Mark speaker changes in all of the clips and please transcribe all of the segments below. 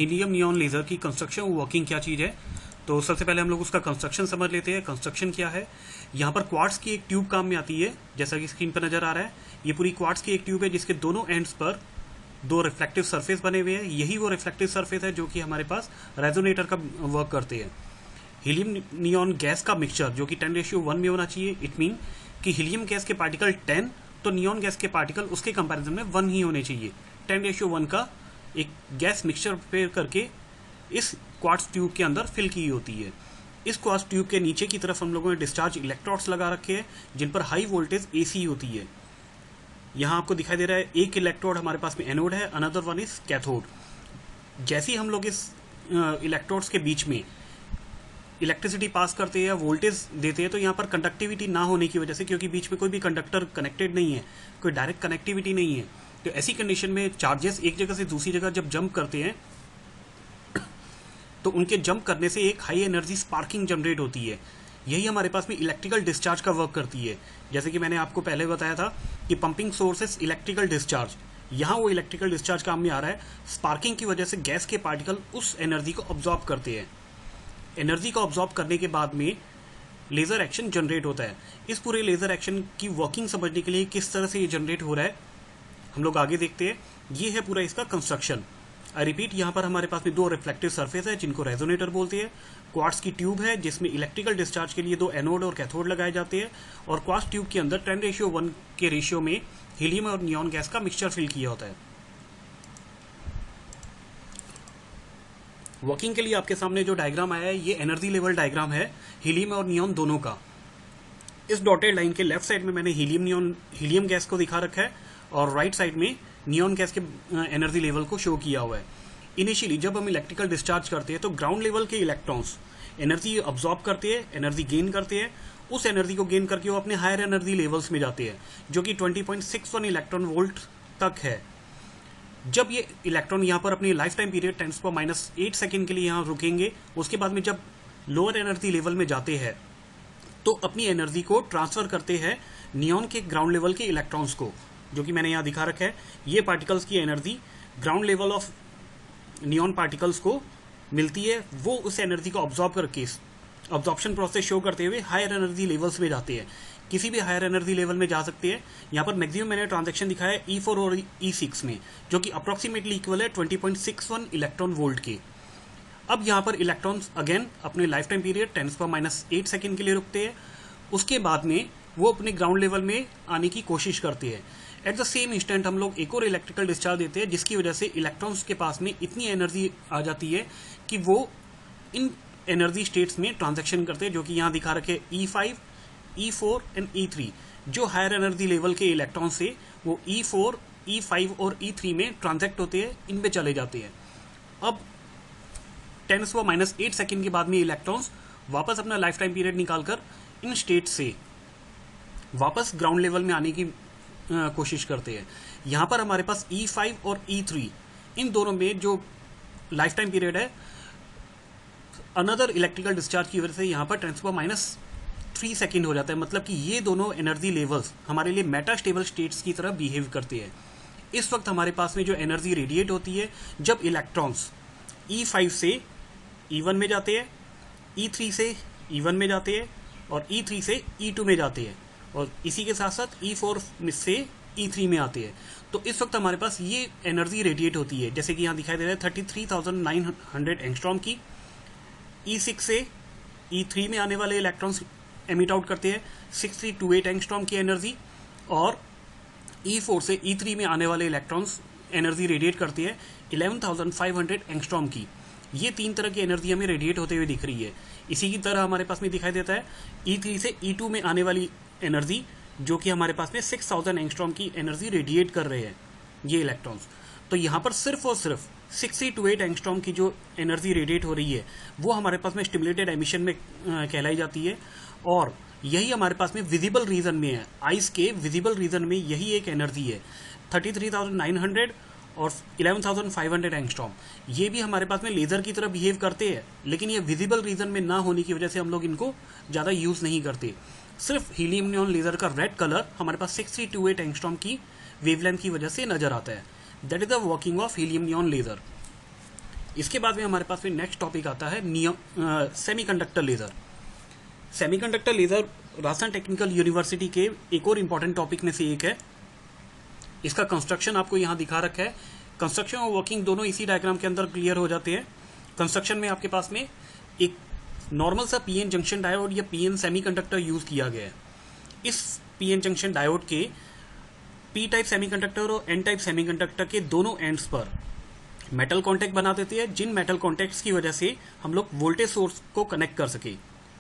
Speaker 1: Helium neon laser की construction और working क्या चीज़ है। तो सबसे पहले हम लोग उसका कंस्ट्रक्शन समझ लेते हैं। कंस्ट्रक्शन क्या है, यहाँ पर क्वार्ट्ज की एक ट्यूब काम में आती है, जैसा कि स्क्रीन पर नजर आ रहा है। ये पूरी क्वार्ट्ज की एक ट्यूब है जिसके दोनों एंड्स पर दो रिफ्लेक्टिव सरफेस बने हुए हैं। यही वो रिफ्लेक्टिव सरफेस है जो कि हमारे पास रेजोनेटर का वर्क करते हैं। हीलियम नियॉन गैस का मिक्सचर जो कि 10:1 में होना चाहिए। इट मीन कि हीलियम गैस के पार्टिकल 10 तो नियॉन गैस के पार्टिकल उसके कंपैरिजन में 1 ही होने चाहिए। 10:1 का एक गैस मिक्सचर प्रिपेयर करके इस क्वार्ट्ज ट्यूब के अंदर फिल की होती है। इस क्वार्ट्ज ट्यूब के नीचे की तरफ हम लोगों ने डिस्चार्ज इलेक्ट्रोड्स लगा रखे हैं जिन पर हाई वोल्टेज एसी होती है। यहाँ आपको दिखाई दे रहा है एक इलेक्ट्रोड हमारे पास में एनोड है, अनदर वन इज कैथोड। जैसे ही हम लोग इस इलेक्ट्रोड्स के बीच में इलेक्ट्रिसिटी पास करते हैं या वोल्टेज देते हैं तो यहाँ पर कंडक्टिविटी ना होने की वजह से, क्योंकि बीच में कोई भी कंडक्टर कनेक्टेड नहीं है, कोई डायरेक्ट कनेक्टिविटी नहीं है, तो ऐसी कंडीशन में चार्जेस एक जगह से दूसरी जगह जब जंप करते हैं तो उनके जंप करने से एक हाई एनर्जी स्पार्किंग जनरेट होती है। यही हमारे पास में इलेक्ट्रिकल डिस्चार्ज का वर्क करती है। जैसे कि मैंने आपको पहले बताया था कि पंपिंग सोर्सेस इलेक्ट्रिकल डिस्चार्ज, यहाँ वो इलेक्ट्रिकल डिस्चार्ज काम में आ रहा है। स्पार्किंग की वजह से गैस के पार्टिकल उस एनर्जी को ऑब्जॉर्ब करते हैं। एनर्जी को ऑब्जॉर्ब करने के बाद में लेजर एक्शन जनरेट होता है। इस पूरे लेजर एक्शन की वर्किंग समझने के लिए किस तरह से ये जनरेट हो रहा है हम लोग आगे देखते हैं। ये है पूरा इसका कंस्ट्रक्शन। आई रिपीट, यहाँ पर हमारे पास में दो रिफ्लेक्टिव सरफेस है जिनको रेजोनेटर बोलते हैं। क्वार्ट्ज की ट्यूब है जिसमें इलेक्ट्रिकल डिस्चार्ज के लिए दो एनोड और कैथोड लगाए जाते हैं, और क्वार्ट्ज ट्यूब के अंदर 10:1 के रेशियो में हीलियम और नियॉन गैस का मिक्सचर फिल किया होता है। वर्किंग के लिए आपके सामने जो डायग्राम आया है ये एनर्जी लेवल डायग्राम है हीलियम और नियॉन दोनों का। इस डॉटेड लाइन के लेफ्ट साइड में मैंने हीलियम गैस को दिखा रखा है और राइट साइड में नियॉन गैस के एनर्जी लेवल को शो किया हुआ है। इनिशियली जब हम इलेक्ट्रिकल डिस्चार्ज करते हैं तो ग्राउंड लेवल के इलेक्ट्रॉन्स एनर्जी ऑब्जॉर्ब करते हैं, एनर्जी गेन करते हैं। उस एनर्जी को गेन करके वो अपने हायर एनर्जी लेवल्स में जाते हैं जो कि 20.61 इलेक्ट्रॉन वोल्ट तक है। जब ये इलेक्ट्रॉन यहाँ पर अपनी लाइफ टाइम पीरियड 10⁻⁸ सेकेंड के लिए यहाँ रुकेंगे, उसके बाद में जब लोअर एनर्जी लेवल में जाते हैं तो अपनी एनर्जी को ट्रांसफर करते हैं नियॉन के ग्राउंड लेवल के इलेक्ट्रॉन्स को, जो कि मैंने यहाँ दिखा रखा है। ये पार्टिकल्स की energy ground level of neon particles को मिलती है। वो उस एनर्जी को ऑब्जॉर्ब करके ऑब्जॉर्प्शन प्रोसेस शो करते हुए हायर एनर्जी लेवल्स में जाते हैं। किसी भी हायर एनर्जी लेवल में जा सकते हैं। यहाँ पर मैक्सिमम मैंने ट्रांजैक्शन दिखाया है E4 और E6 में, जो कि अप्रोक्सीमेटली इक्वल है 20.61 इलेक्ट्रॉन वोल्ट के। अब यहाँ पर इलेक्ट्रॉन्स अगेन अपने लाइफ टाइम पीरियड 10⁻⁸ सेकेंड के लिए रुकते हैं। उसके बाद में वो अपने ग्राउंड लेवल में आने की कोशिश करते हैं। एट द सेम इंस्टेंट हम लोग एक और इलेक्ट्रिकल डिस्चार्ज देते हैं जिसकी वजह से इलेक्ट्रॉन्स के पास में इतनी एनर्जी आ जाती है कि वो इन एनर्जी स्टेट्स में ट्रांजैक्शन करते हैं, जो कि यहाँ दिखा रखे E5, E4 एंड E3। जो हायर एनर्जी लेवल के इलेक्ट्रॉन से वो E4, E5 और E3 में ट्रांजैक्ट होते हैं, इनमें चले जाते हैं। अब 10⁻⁸ सेकेंड के बाद में इलेक्ट्रॉन्स वापस अपना लाइफ टाइम पीरियड निकालकर इन स्टेट से वापस ग्राउंड लेवल में आने की कोशिश करते हैं। यहाँ पर हमारे पास E5 और E3 इन दोनों में जो लाइफ टाइम पीरियड है अनदर इलेक्ट्रिकल डिस्चार्ज की वजह से यहाँ पर 10⁻³ सेकेंड हो जाता है। मतलब कि ये दोनों एनर्जी लेवल्स हमारे लिए मेटा स्टेबल स्टेट्स की तरह बिहेव करते हैं। इस वक्त हमारे पास में जो एनर्जी रेडिएट होती है जब इलेक्ट्रॉन्स E5 से E1 में जाते हैं, E3 से E1 में जाते हैं और E3 से E2 में जाते हैं, और इसी के साथ साथ E4 से E3 में आते हैं। तो इस वक्त हमारे पास ये एनर्जी रेडिएट होती है, जैसे कि यहाँ दिखाई दे रहा है 33,900 एंगस्ट्रॉम की। E6 से E3 में आने वाले इलेक्ट्रॉन्स एमिट आउट करते हैं 6328 एंगस्ट्रॉम की एनर्जी, और E4 से E3 में आने वाले इलेक्ट्रॉन्स एनर्जी रेडिएट करते हैं 11,500 एंगस्ट्रॉम की। ये तीन तरह की एनर्जी हमें रेडिएट होते हुए दिख रही है। इसी की तरह हमारे पास में दिखाई देता है E3 से E2 में आने वाली एनर्जी, जो कि हमारे पास में 6000 एंगस्ट्रॉम की एनर्जी रेडिएट कर रहे हैं ये इलेक्ट्रॉन्स। तो यहाँ पर सिर्फ और सिर्फ 6328 एंगस्ट्रॉम की जो एनर्जी रेडिएट हो रही है वो हमारे पास में स्टिमुलेटेड एमिशन में कहलाई जाती है, और यही हमारे पास में विजिबल रीजन में है। आइस के विजिबल रीजन में यही एक एनर्जी है 33,900 और 11,500 एंगस्ट्रॉम। ये भी हमारे पास में लेजर की तरह बिहेव करते हैं, लेकिन ये विजिबल रीजन में ना होने की वजह से हम लोग इनको ज़्यादा यूज़ नहीं करते। सिर्फ हीलियम नियॉन लेजर का रेड कलर हमारे पास 6328 एंगस्ट्रॉम की वेवलेंथ की वजह से नजर आता है। That is the working of helium neon laser. इसके बाद में हमारे पास में नेक्स्ट टॉपिक आता है semiconductor laser. Semiconductor laser Rajasthan technical university के एक और इम्पॉर्टेंट टॉपिक में से एक है। इसका कंस्ट्रक्शन आपको यहाँ दिखा रखा है। कंस्ट्रक्शन और वर्किंग दोनों इसी डायग्राम के अंदर क्लियर हो जाते हैं। कंस्ट्रक्शन में आपके पास में एक नॉर्मल सा पीएन जंक्शन डायोड या पीएन सेमीकंडक्टर यूज किया गया है। इस पीएन जंक्शन डायोड के पी टाइप सेमीकंडक्टर और एन टाइप सेमीकंडक्टर के दोनों एंड्स पर मेटल कॉन्टैक्ट बना देते हैं, जिन मेटल कॉन्टैक्ट्स की वजह से हम लोग वोल्टेज सोर्स को कनेक्ट कर सके।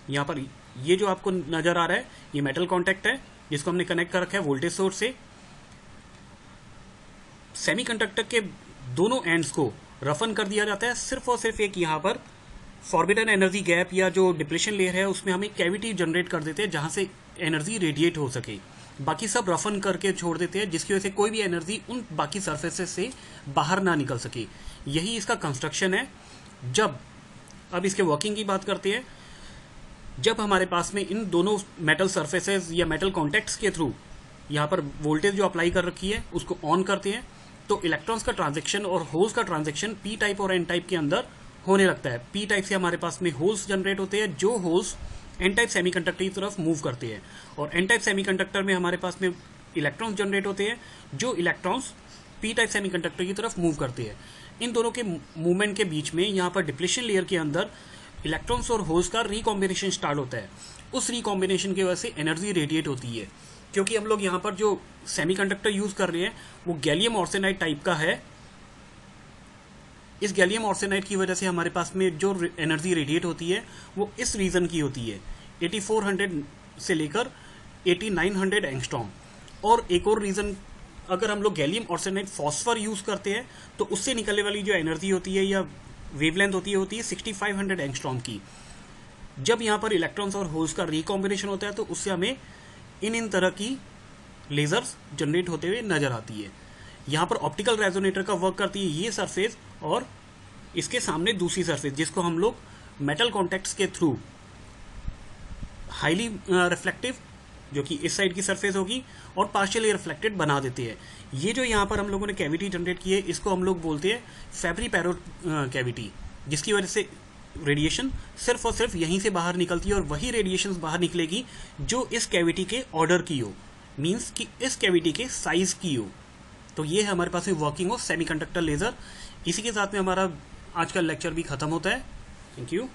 Speaker 1: यहाँ पर ये जो आपको नजर आ रहा है ये मेटल कॉन्टैक्ट है जिसको हमने कनेक्ट कर रखा है वोल्टेज सोर्स से। सेमीकंडक्टर के दोनों एंड्स को रफन कर दिया जाता है, सिर्फ और सिर्फ एक यहाँ पर फॉरबिडन एनर्जी गैप या जो डिप्लेशन लेयर है उसमें हम एक कैविटी जनरेट कर देते हैं जहां से एनर्जी रेडिएट हो सके। बाकी सब रफन करके छोड़ देते हैं जिसकी वजह से कोई भी एनर्जी उन बाकी सरफेसेस से बाहर ना निकल सके। यही इसका कंस्ट्रक्शन है। अब इसके वर्किंग की बात करते हैं। जब हमारे पास में इन दोनों मेटल सरफेसेस या मेटल कॉन्टैक्ट्स के थ्रू यहाँ पर वोल्टेज जो अप्लाई कर रखी है उसको ऑन करते हैं तो इलेक्ट्रॉन्स का ट्रांजेक्शन और होल्स का ट्रांजेक्शन पी टाइप और एन टाइप के अंदर होने लगता है। पी टाइप से हमारे पास में होल्स जनरेट होते हैं जो होल्स एन टाइप सेमीकंडक्टर की तरफ मूव करते हैं, और एन टाइप सेमीकंडक्टर में हमारे पास में इलेक्ट्रॉन्स जनरेट होते हैं जो इलेक्ट्रॉन्स पी टाइप सेमीकंडक्टर की तरफ मूव करते हैं। इन दोनों के मूवमेंट के बीच में यहाँ पर डिप्लेशन लेयर के अंदर इलेक्ट्रॉन्स और होल्स का रिकॉम्बिनेशन स्टार्ट होता है। उस रिकॉम्बिनेशन की वजह से एनर्जी रेडिएट होती है। क्योंकि हम लोग यहाँ पर जो सेमीकंडक्टर यूज कर रहे हैं वो गैलियम आर्सेनाइड टाइप का है, इस गैलियम आर्सेनाइड की वजह से हमारे पास में जो एनर्जी रेडिएट होती है वो इस रीजन की होती है 8400 से लेकर 8900 एंगस्ट्रॉम। और एक और रीजन, अगर हम लोग गैलियम आर्सेनाइड फॉस्फर यूज करते हैं तो उससे निकलने वाली जो एनर्जी होती है या वेवलेंथ होती है 6500 एंगस्ट्रॉम की। जब यहाँ पर इलेक्ट्रॉन्स और होल्स का रिकॉम्बिनेशन होता है तो उससे हमें इन तरह की लेजर्स जनरेट होते हुए नजर आती है। यहाँ पर ऑप्टिकल रेजोनेटर का वर्क करती है ये सरफेस और इसके सामने दूसरी सरफेस जिसको हम लोग मेटल कॉन्टैक्ट्स के थ्रू हाईली रिफ्लेक्टिव, जो कि इस साइड की सरफेस होगी, और पार्शियली रिफ्लेक्टेड बना देते हैं। ये जो यहाँ पर हम लोगों ने कैविटी जनरेट की है इसको हम लोग बोलते हैं फैब्री पैरोट कैविटी, जिसकी वजह से रेडिएशन सिर्फ और सिर्फ यहीं से बाहर निकलती है और वही रेडिएशन बाहर निकलेगी जो इस कैविटी के ऑर्डर की हो, मींस कि इस कैविटी के साइज की हो। तो ये है हमारे पास में वर्किंग ऑफ सेमीकंडक्टर लेजर। इसी के साथ में हमारा आज का लेक्चर भी खत्म होता है। Thank you.